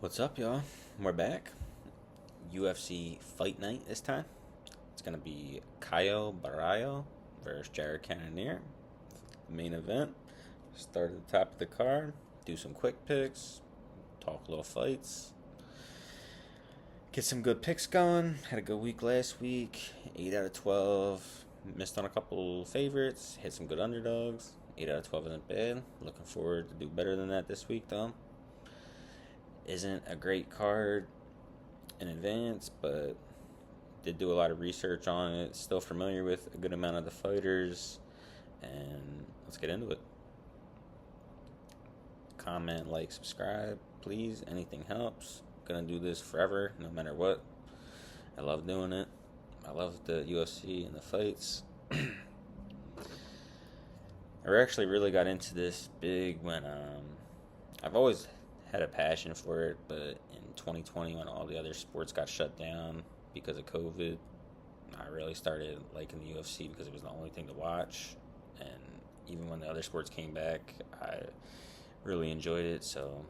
What's up, y'all? We're back. UFC Fight Night this time. It's going to be Caio Borrahlo versus Cannonier. The main event. Start at the top of the card. Do some quick picks. Talk little fights. Get some good picks going. Had a good week last week. 8 out of 12. Missed on a couple favorites. Hit some good underdogs. 8 out of 12 isn't bad. Looking forward to do better than that this week, though. Isn't a great card in advance, but did do a lot of research on it. Still familiar with a good amount of the fighters, and let's get into it. Comment, like, subscribe, please. Anything helps. Gonna do this forever, no matter what. I love doing it. I love the UFC and the fights. I actually really got into this big when I've always had a passion for it, but in 2020 when all the other sports got shut down because of COVID, I really started liking the UFC because it was the only thing to watch. And even when the other sports came back, I really enjoyed it. So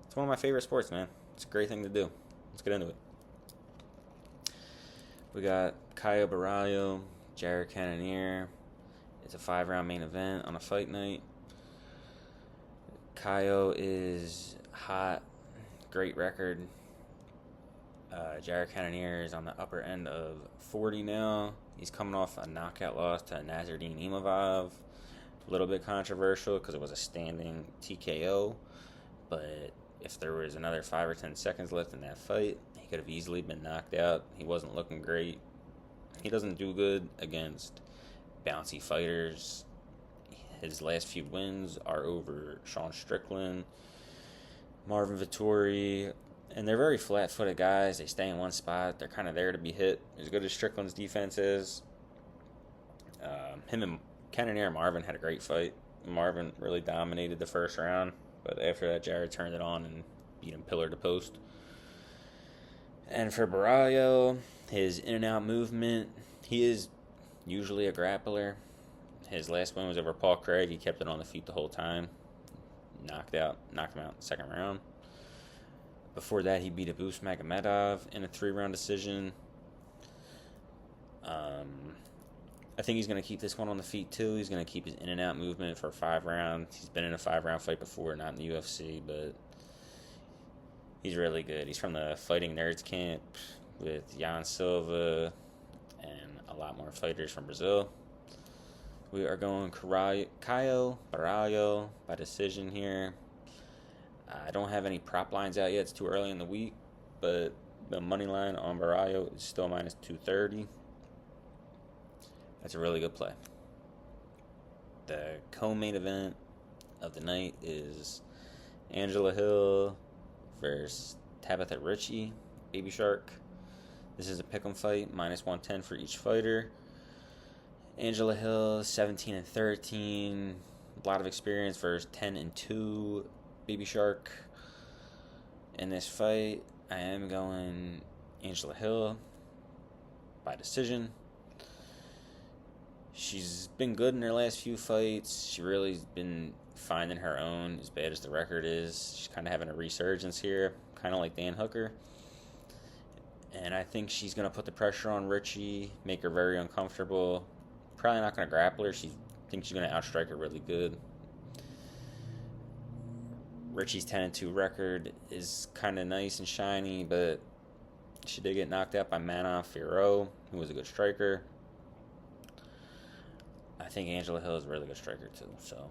it's one of my favorite sports, man. It's a great thing to do. Let's get into it. We got Caio Borrahlo, Cannonier. It's a 5-round main event on a fight night. Caio is hot, great record. Cannonier is on the upper end of 40 now. He's coming off a knockout loss to Nasruddin Imavov. A little bit controversial because it was a standing TKO, but if there was another 5 or 10 seconds left in that fight, he could have easily been knocked out. He wasn't looking great. He doesn't do good against bouncy fighters. His last few wins are over Sean Strickland, Marvin Vettori, and they're very flat-footed guys. They stay in one spot. They're kind of there to be hit. As good as Strickland's defense is, him and Cannonier and Marvin had a great fight. Marvin really dominated the first round, but after that, Jared turned it on and beat him pillar to post. And for Borrahlo, his in-and-out movement, he is usually a grappler. His last win was over Paul Craig. He kept it on the feet the whole time. Knocked him out in the second round. Before that, he beat Abus Magomedov in a 3-round decision. I think he's going to keep this one on the feet, too. He's going to keep his in-and-out movement for 5 rounds. He's been in a 5-round fight before, not in the UFC, but he's really good. He's from the Fighting Nerds camp with Jan Silva and a lot more fighters from Brazil. We are going Caio Borrahlo by decision here. I don't have any prop lines out yet. It's too early in the week, but the money line on Borrahlo is still minus 230. That's a really good play. The co-main event of the night is Angela Hill versus Tabatha Ricci, Baby Shark. This is a pick'em fight, minus 110 for each fighter. Angela Hill, 17-13, a lot of experience versus 10-2, Baby Shark. In this fight, I am going Angela Hill by decision. She's been good in her last few fights. She really's been finding her own, as bad as the record is. She's kind of having a resurgence here, kind of like Dan Hooker. And I think she's going to put the pressure on Ricci, make her very uncomfortable. Probably not going to grapple her. She thinks she's going to outstrike her really good. Ricci's 10-2 record is kind of nice and shiny, but she did get knocked out by Manon Fiorot, who was a good striker. I think Angela Hill is a really good striker too. So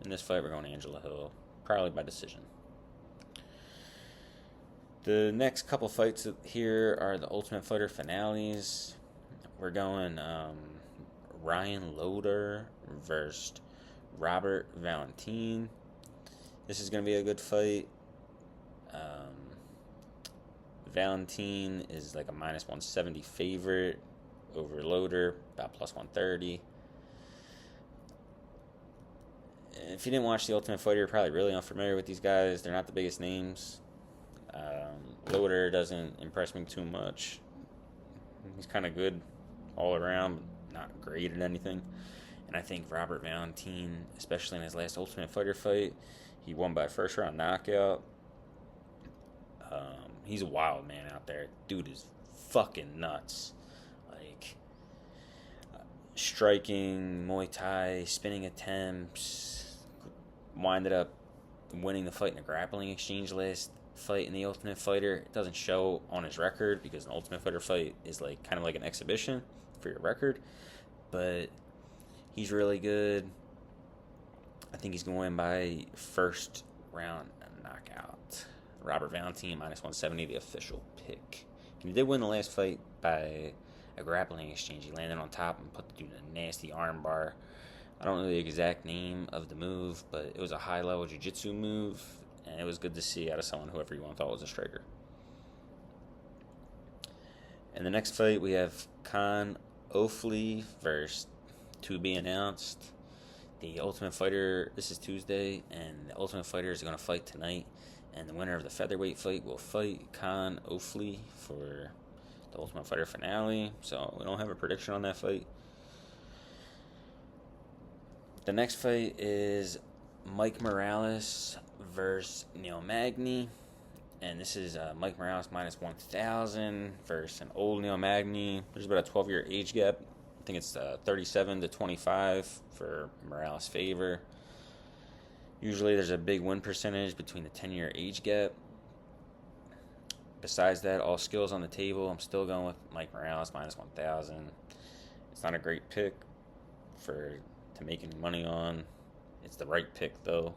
in this fight, we're going Angela Hill, probably by decision. The next couple fights here are the Ultimate Fighter finales. We're going Ryan Loder versus Robert Valentin. This is going to be a good fight. Valentin is like a minus 170 favorite over Loder, about plus 130. If you didn't watch The Ultimate Fighter, you're probably really unfamiliar with these guys. They're not the biggest names. Loder doesn't impress me too much. He's kind of good all around, but not great at anything. And I think Robert Valentin, especially in his last Ultimate Fighter fight, he won by first round knockout. He's a wild man out there. Dude is fucking nuts. Like, striking, Muay Thai, spinning attempts. Winded up winning the fight in a grappling exchange last fight in the Ultimate Fighter. It doesn't show on his record because an Ultimate Fighter fight is like kind of like an exhibition for your record. But he's really good. I think he's going to win by first round knockout. Robert Valentine, minus 170, the official pick. And he did win the last fight by a grappling exchange. He landed on top and put the dude in a nasty arm bar. I don't know the exact name of the move, but it was a high-level jiu-jitsu move, and it was good to see out of someone who everyone thought was a striker. In the next fight, we have Khan Ofli versus to be announced. The Ultimate Fighter, this is Tuesday, and the Ultimate Fighter is going to fight tonight, and the winner of the featherweight fight will fight Khan Ofli for the Ultimate Fighter finale, so we don't have a prediction on that fight. The next fight is Mike Morales versus Neil Magny, and this is Mike Morales minus 1,000 versus an old Neil Magny. There's about a 12-year age gap. I think it's 37 to 25 for Morales' favor. Usually there's a big win percentage between the 10-year age gap. Besides that, all skills on the table. I'm still going with Mike Morales minus 1,000. It's not a great pick to make any money on. It's the right pick, though.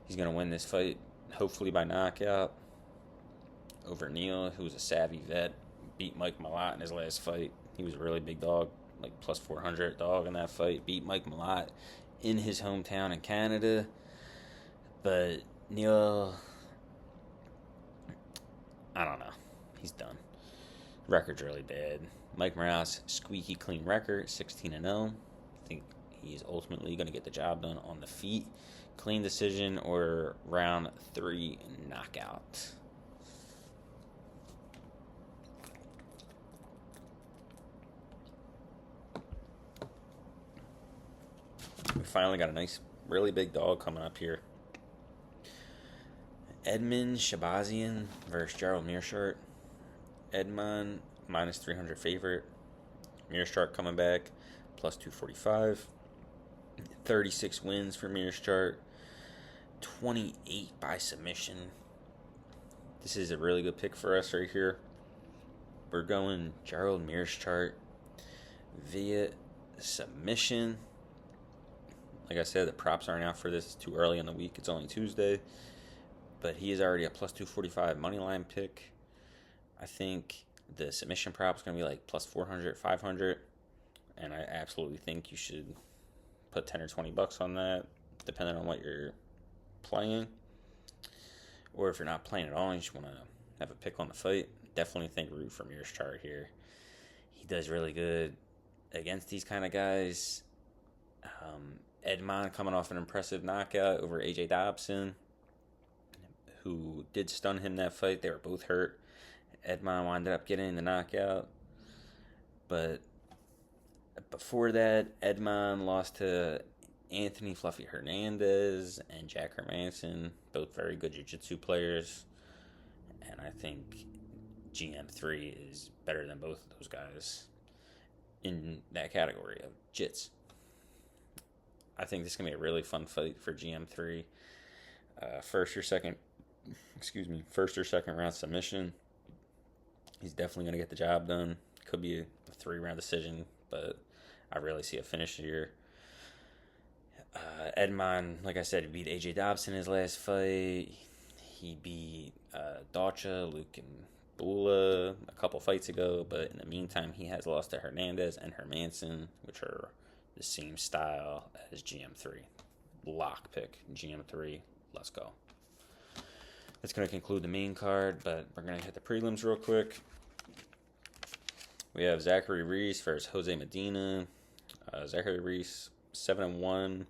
He's going to win this fight, hopefully by knockout, over Neil, who's a savvy vet. Beat Mike Malott in his last fight. He was a really big dog, like plus 400 dog in that fight. Beat Mike Malott in his hometown in Canada. But Neil, I don't know. He's done. Record's really bad. Mike Morales, squeaky clean record, 16-0. I think he's ultimately going to get the job done on the feet. Clean decision or round 3 knockout. We finally got a nice, really big dog coming up here. Edman Shabazyn versus Gerald Meerschaert. Edman, minus 300 favorite. Meerschaert coming back, plus 245. 36 wins for Meerschaert. 28 by submission. This is a really good pick for us right here. We're going Gerald Meerschaert via submission. Like I said, the props aren't out for this. It's too early in the week. It's only Tuesday. But he is already a plus 245 money line pick. I think the submission prop is going to be like plus 400, 500. And I absolutely think you should put 10 or 20 bucks on that, depending on what you're playing. Or if you're not playing at all and you just want to have a pick on the fight, definitely think root for Meerschaert here. He does really good against these kind of guys. Edman coming off an impressive knockout over AJ Dobson, who did stun him that fight. They were both hurt. Edman wound up getting the knockout. But before that, Edman lost to Anthony Fluffy Hernandez and Jack Hermanson, both very good jiu-jitsu players. And I think GM3 is better than both of those guys in that category of jits. I think this is going to be a really fun fight for GM3. First or second round submission. He's definitely going to get the job done. Could be a 3-round decision, but I really see a finish here. Edman, like I said, he beat AJ Dobson in his last fight. He beat Dacha, Luke, and Bula a couple fights ago, but in the meantime, he has lost to Hernandez and Hermanson, which are the same style as GM3. Lock pick, GM3. Let's go. That's going to conclude the main card, but we're going to hit the prelims real quick. We have Zachary Reese versus Jose Medina. Zachary Reese, 7-1,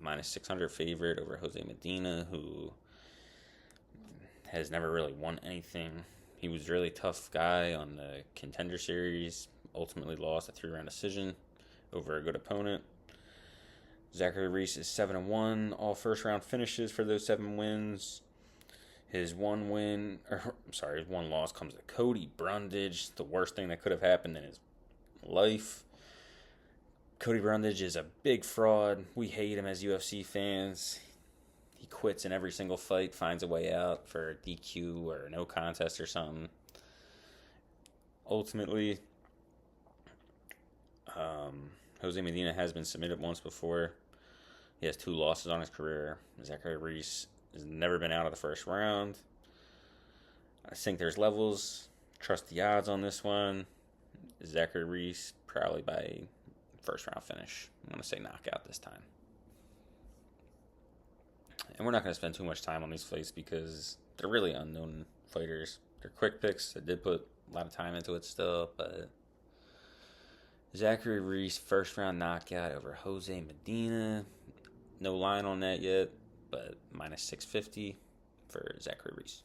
minus 600 favorite over Jose Medina, who has never really won anything. He was a really tough guy on the Contender Series. Ultimately lost a 3-round decision over a good opponent. Zachary Reese is 7-1, all first-round finishes for those 7 wins. His one loss comes to Cody Brundage. The worst thing that could have happened in his life. Cody Brundage is a big fraud. We hate him as UFC fans. He quits in every single fight, finds a way out for DQ or no contest or something. Ultimately, Jose Medina has been submitted once before. He has 2 losses on his career. Zachary Reese has never been out of the first round. I think there's levels. Trust the odds on this one. Zachary Reese probably by first round finish. I'm going to say knockout this time. And we're not going to spend too much time on these fights because they're really unknown fighters. They're quick picks. I did put a lot of time into it still, but Zachary Reese first round knockout over Jose Medina. No line on that yet, but minus 650 for Zachary Reese.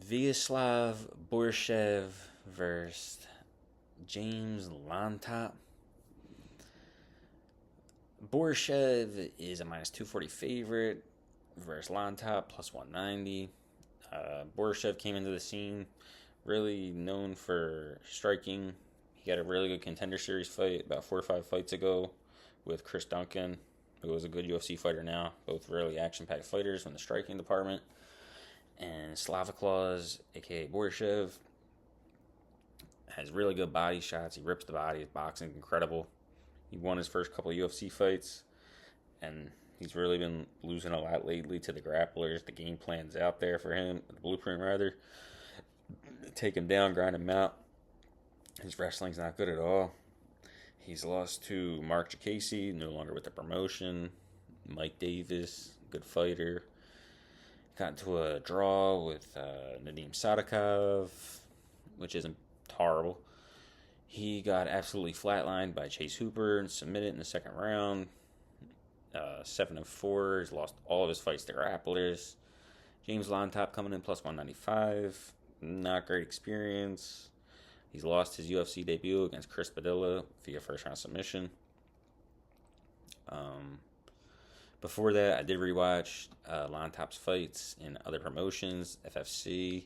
Viacheslav Borshchev versus James Llontop. Borshchev is a minus 240 favorite versus Llontop plus 190. Borshchev came into the scene really known for striking. He got a really good Contender Series fight about 4 or 5 fights ago with Chris Duncan, who is a good UFC fighter now. Both really action-packed fighters in the striking department. And Slaviclaws, a.k.a. Borshchev, has really good body shots. He rips the body. His boxing's incredible. He won his first couple of UFC fights, and he's really been losing a lot lately to the grapplers. The game plan's out there for him, the blueprint rather. Take him down, grind him out. His wrestling's not good at all. He's lost to Mark Jacqueline, no longer with the promotion. Mike Davis, good fighter. Got into a draw with Nadim Sadikov, which isn't horrible. He got absolutely flatlined by Chase Hooper and submitted in the second round. 7-4. He's lost all of his fights to grapplers. James Llontop coming in plus 195. Not great experience. He's lost his UFC debut against Chris Padilla via first round submission. Before that, I did rewatch Llontop's fights in other promotions, FFC.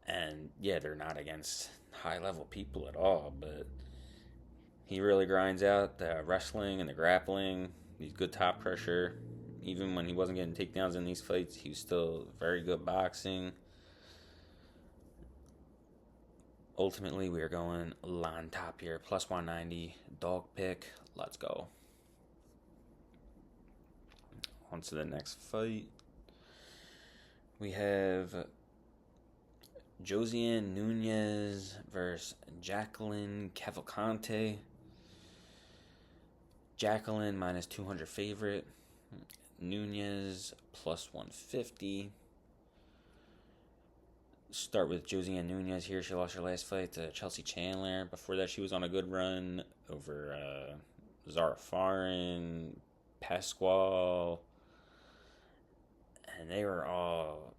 And yeah, they're not against high-level people at all, but he really grinds out the wrestling and the grappling. He's good top pressure. Even when he wasn't getting takedowns in these fights, he was still very good boxing. Ultimately, we are going Llontop here, plus 190, dog pick. Let's go. On to the next fight. We have Josiane Nunes versus Jacqueline Cavalcanti. Jacqueline minus 200 favorite. Nunes plus 150. Start with Josiane Nunes here. She lost her last fight to Chelsea Chandler. Before that, she was on a good run over Zara Farin, Pasquale. And they were all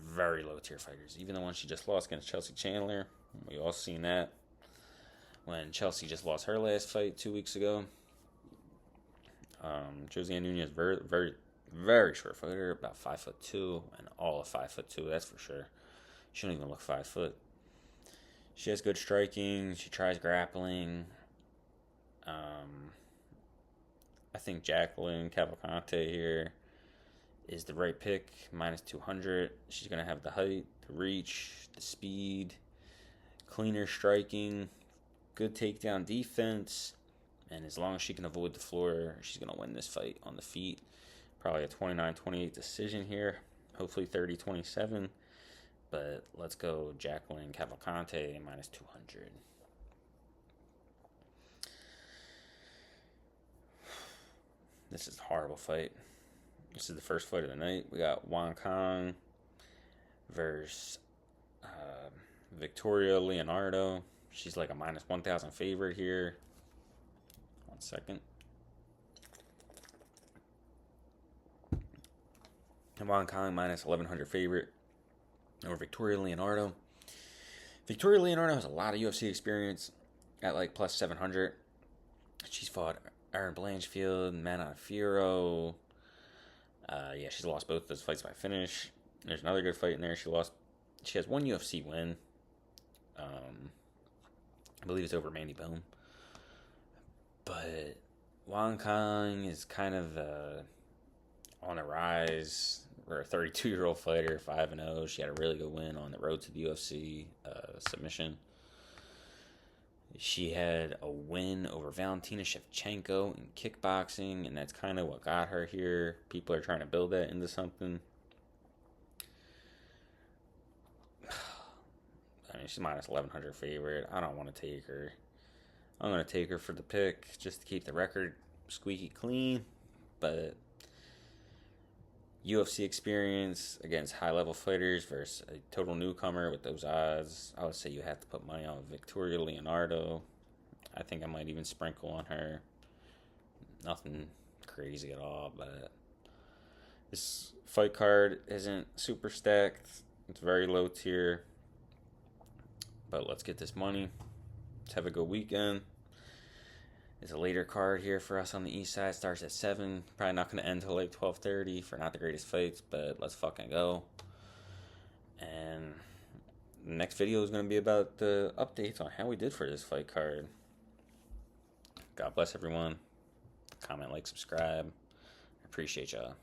very low-tier fighters. Even the one she just lost against Chelsea Chandler. We all seen that when Chelsea just lost her last fight 2 weeks ago. Josiane Nunes, very, very, very short fighter, about 5'2", and all of 5'2", that's for sure. She don't even look 5 foot. She has good striking. She tries grappling. I think Jacqueline Cavalcanti here is the right pick, minus 200. She's going to have the height, the reach, the speed, cleaner striking, good takedown defense, and as long as she can avoid the floor, she's going to win this fight on the feet. Probably a 29-28 decision here, hopefully 30-27, but let's go Jacqueline Cavalcanti, minus 200. This is a horrible fight. This is the first fight of the night. We got Wong versus Victoria Leonardo. She's like a minus 1,000 favorite here. 1 second. And Wong minus 1,100 favorite over Victoria Leonardo. Victoria Leonardo has a lot of UFC experience at like plus 700. She's fought Erin Blanchfield, Mana Fiero. Yeah, she's lost both those fights by finish. There's another good fight in there. She has one UFC win. I believe it's over Mandy Boom. But Wong Kong is kind of on the rise. For a 32-year-old fighter, 5-0. She had a really good win on the road to the UFC submission. She had a win over Valentina Shevchenko in kickboxing, and that's kind of what got her here. People are trying to build that into something. I mean, she's minus 1,100 favorite. I don't want to take her. I'm going to take her for the pick just to keep the record squeaky clean. But UFC experience against high-level fighters versus a total newcomer with those odds, I would say you have to put money on Victoria Leonardo. I think I might even sprinkle on her. Nothing crazy at all, but this fight card isn't super stacked. It's very low tier. But let's get this money. Let's have a good weekend. It's a later card here for us on the east side. Starts at 7. Probably not going to end till like 12:30 for not the greatest fights, but let's fucking go. And the next video is going to be about the updates on how we did for this fight card. God bless everyone. Comment, like, subscribe. I appreciate y'all.